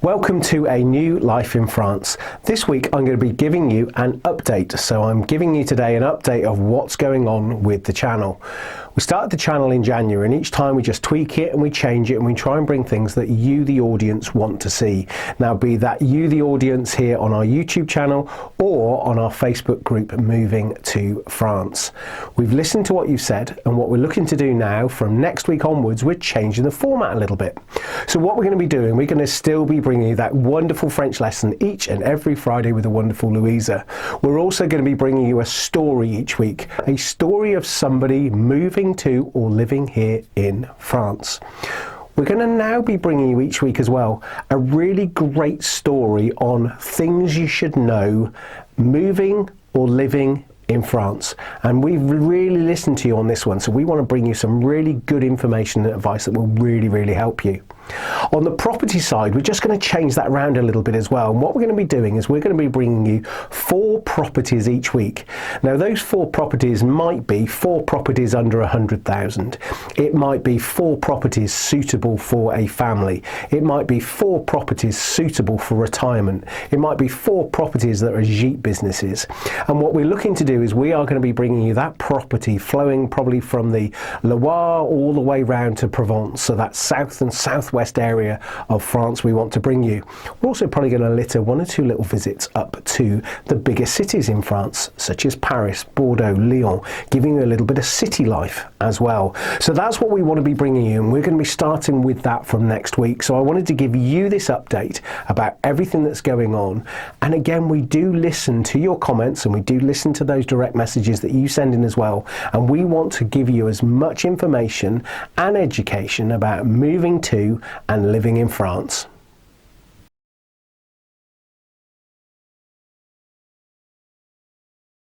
Welcome to A New Life in France. This week I'm going to be giving you an update. So I'm giving you today an update of what's going on with the channel. We started the channel in January, and each time we just tweak it and we change it and we try and bring things that you, the audience, want to see. Now, be that you, the audience, here on our YouTube channel or on our Facebook group, Moving to France. We've listened to what you've said, and what we're looking to do now from next week onwards, we're changing the format a little bit. So what we're going to be doing, we're going to still be bringing you that wonderful French lesson each and every Friday with the wonderful Louisa. We're also going to be bringing you a story each week, a story of somebody moving to or living here in France. We're going to now be bringing you each week as well a really great story on things you should know moving or living in France. And we've really listened to you on this one, so we want to bring you some really good information and advice that will really help you. On the property side, we're just going to change that around a little bit as well. And what we're going to be doing is we're going to be bringing you 4 properties each week. Now, those 4 properties might be 4 properties under 100,000. It might be 4 properties suitable for a family. It might be 4 properties suitable for retirement. It might be 4 properties that are gîte businesses. And what we're looking to do is we are going to be bringing you that property flowing probably from the Loire all the way round to Provence. So that south and southwest area of France we want to bring you. We're also probably going to litter 1 or 2 little visits up to the biggest cities in France, such as Paris, Bordeaux, Lyon, giving you a little bit of city life as well. So that's what we want to be bringing you, and we're going to be starting with that from next week. So I wanted to give you this update about everything that's going on. And again, we do listen to your comments and we do listen to those direct messages that you send in as well. And we want to give you as much information and education about moving to and living in France.